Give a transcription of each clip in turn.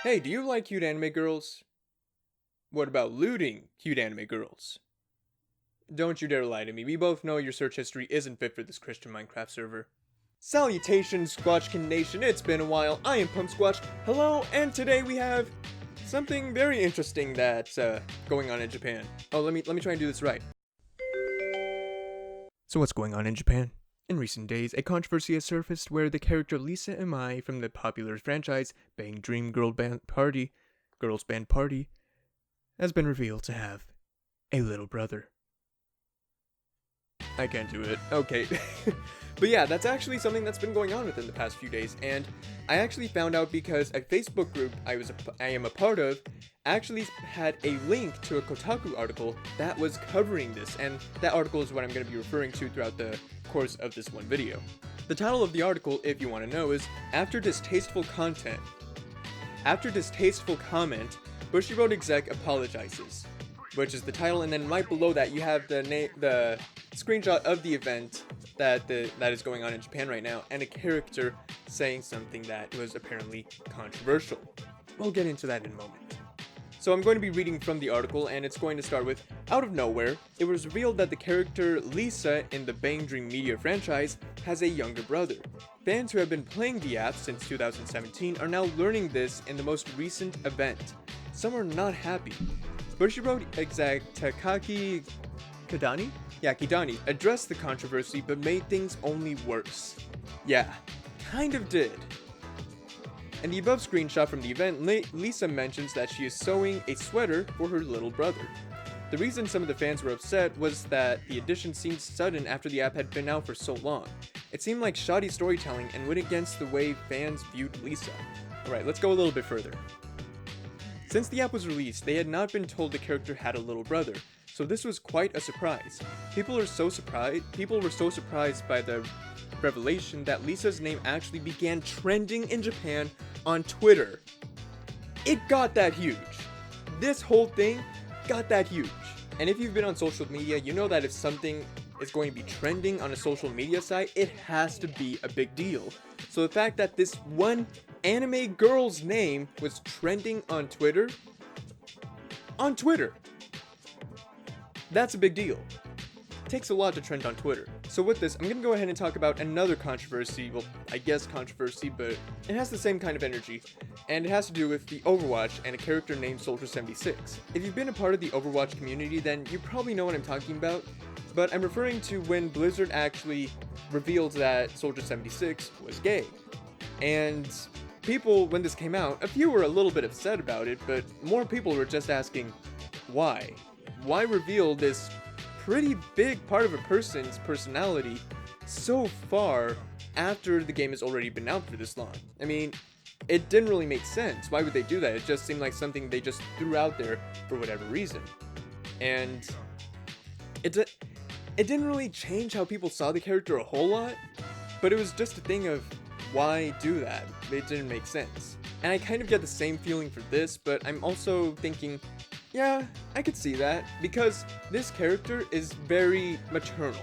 Hey, do you like cute anime girls? What about looting cute anime girls? Don't you dare lie to me, we both know your search history isn't fit for this Christian Minecraft server. Salutations, Squatchkin Nation, it's been a while, I am PUMSQUATCH, hello, and today we have something very interesting that's going on in Japan. Oh, let me try and do this right. So what's going on in Japan? In recent days, a controversy has surfaced where the character Lisa Imai from the popular franchise Bang Dream Girls Band Party has been revealed to have a little brother. I can't do it. Okay. But yeah, that's actually something that's been going on within the past few days, and I actually found out because a Facebook group I am a part of actually had a link to a Kotaku article that was covering this, and that article is what I'm going to be referring to throughout the course of this one video. The title of the article, if you want to know, is After Distasteful Comment, Bushiroad exec apologizes, which is the title, and then right below that you have the screenshot of the event that is going on in Japan right now, and a character saying something that was apparently controversial. We'll get into that in a moment. So I'm going to be reading from the article, and it's going to start with, out of nowhere, it was revealed that the character Lisa in the Bang Dream Media franchise has a younger brother. Fans who have been playing the app since 2017 are now learning this in the most recent event. Some are not happy. Bushiroad exec Takaki Kidani addressed the controversy but made things only worse. Yeah, kind of did. In the above screenshot from the event, Lisa mentions that she is sewing a sweater for her little brother. The reason some of the fans were upset was that the addition seemed sudden after the app had been out for so long. It seemed like shoddy storytelling and went against the way fans viewed Lisa. Alright, let's go a little bit further. Since the app was released, they had not been told the character had a little brother, so this was quite a surprise. People were so surprised by the revelation that Lisa's name actually began trending in Japan on Twitter. It got that huge. This whole thing got that huge. And if you've been on social media, you know that if something is going to be trending on a social media site, it has to be a big deal. So the fact that this one anime girl's name was trending on Twitter, that's a big deal. It takes a lot to trend on Twitter. So with this, I'm going to go ahead and talk about another controversy, well, I guess controversy, but it has the same kind of energy, and it has to do with the Overwatch and a character named Soldier76. If you've been a part of the Overwatch community, then you probably know what I'm talking about, but I'm referring to when Blizzard actually revealed that Soldier76 was gay. And people, when this came out, a few were a little bit upset about it, but more people were just asking, why? Why reveal this pretty big part of a person's personality so far after the game has already been out for this long? I mean, it didn't really make sense. Why would they do that? It just seemed like something they just threw out there for whatever reason. And it didn't really change how people saw the character a whole lot, but it was just a thing of, why do that? It didn't make sense. And I kind of get the same feeling for this, but I'm also thinking, yeah, I could see that, because this character is very maternal.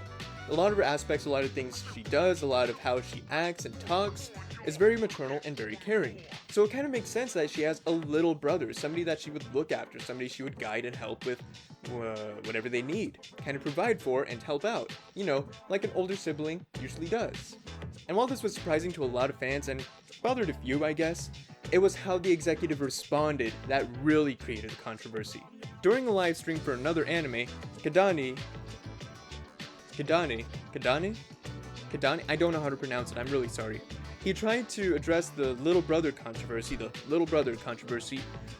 A lot of her aspects, a lot of things she does, a lot of how she acts and talks is very maternal and very caring. So it kind of makes sense that she has a little brother, somebody that she would look after, somebody she would guide and help with whatever they need, kind of provide for and help out, you know, like an older sibling usually does. And while this was surprising to a lot of fans and bothered a few, I guess, it was how the executive responded that really created the controversy. During a live stream for another anime, Kidani, I don't know how to pronounce it, I'm really sorry. He tried to address the little brother controversy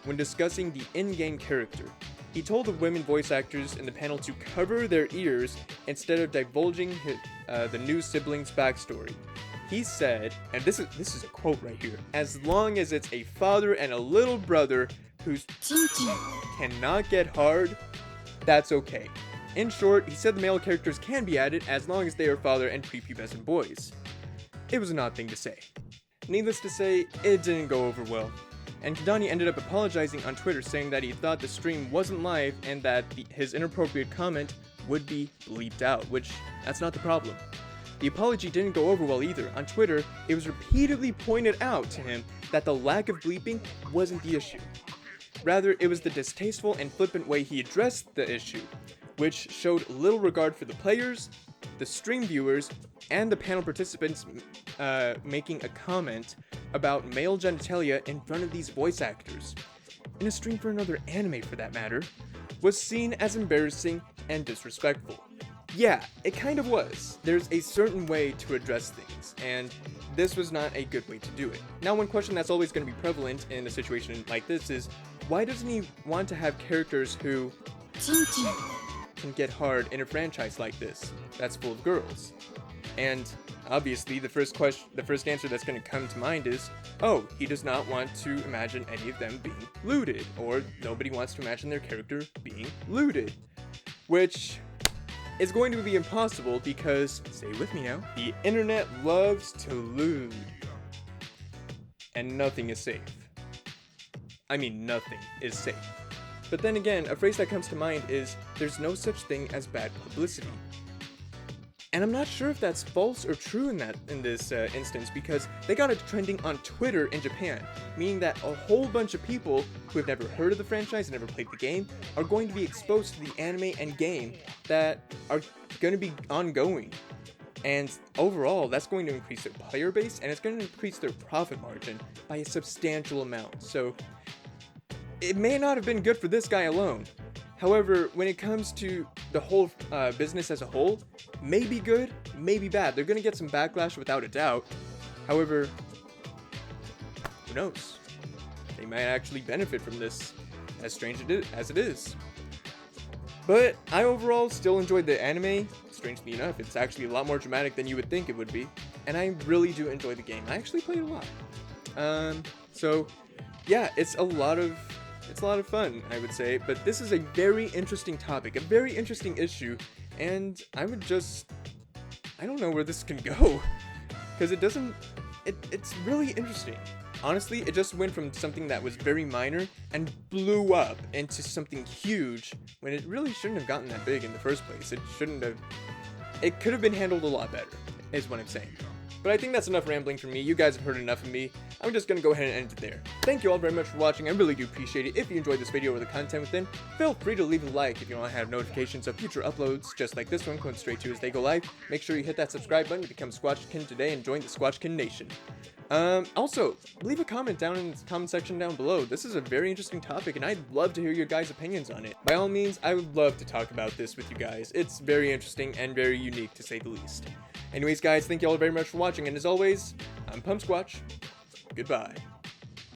when discussing the in-game character. He told the women voice actors in the panel to cover their ears instead of divulging the new sibling's backstory. He said, and this is a quote right here, as long as it's a father and a little brother whose cannot get hard, that's okay. In short, he said the male characters can be added as long as they are father and prepubescent boys. It was an odd thing to say. Needless to say, it didn't go over well. And Kidani ended up apologizing on Twitter, saying that he thought the stream wasn't live and that his inappropriate comment would be bleeped out, which that's not the problem. The apology didn't go over well either. On Twitter, it was repeatedly pointed out to him that the lack of bleeping wasn't the issue. Rather, it was the distasteful and flippant way he addressed the issue, which showed little regard for the players, the stream viewers, and the panel participants making a comment about male genitalia in front of these voice actors, in a stream for another anime for that matter, was seen as embarrassing and disrespectful. Yeah, it kind of was. There's a certain way to address things, and this was not a good way to do it. Now, one question that's always going to be prevalent in a situation like this is, why doesn't he want to have characters who can get hard in a franchise like this that's full of girls? And obviously, the first answer that's going to come to mind is, oh, he does not want to imagine any of them being lewd, or nobody wants to imagine their character being lewd, which is going to be impossible because, say with me now, the internet loves to lewd, and nothing is safe. I mean, nothing is safe. But then again, a phrase that comes to mind is, there's no such thing as bad publicity. And I'm not sure if that's false or true in this instance, because they got it trending on Twitter in Japan, meaning that a whole bunch of people who have never heard of the franchise and never played the game are going to be exposed to the anime and game that are going to be ongoing. And overall, that's going to increase their player base, and it's going to increase their profit margin by a substantial amount. So it may not have been good for this guy alone. However, when it comes to the whole business as a whole, may be good, may be bad. They're going to get some backlash without a doubt. However, who knows? They might actually benefit from this, as strange as it is. But I overall still enjoyed the anime. Strangely enough, it's actually a lot more dramatic than you would think it would be. And I really do enjoy the game. I actually played a lot. So yeah, it's a lot of fun, I would say, but this is a very interesting topic, a very interesting issue, and I don't know where this can go, because it's really interesting. Honestly, it just went from something that was very minor and blew up into something huge when it really shouldn't have gotten that big in the first place. It could have been handled a lot better, is what I'm saying. But I think that's enough rambling from me. You guys have heard enough of me. I'm just gonna go ahead and end it there. Thank you all very much for watching. I really do appreciate it. If you enjoyed this video or the content within, feel free to leave a like. If you want to have notifications of future uploads just like this one coming straight to you as they go live, make sure you hit that subscribe button to become Squatchkin today and join the Squatchkin Nation. Also, leave a comment down in the comment section down below. This is a very interesting topic, and I'd love to hear your guys' opinions on it. By all means, I would love to talk about this with you guys. It's very interesting and very unique, to say the least. Anyways, guys, thank you all very much for watching, and as always, I'm PUMSQUATCH. Goodbye.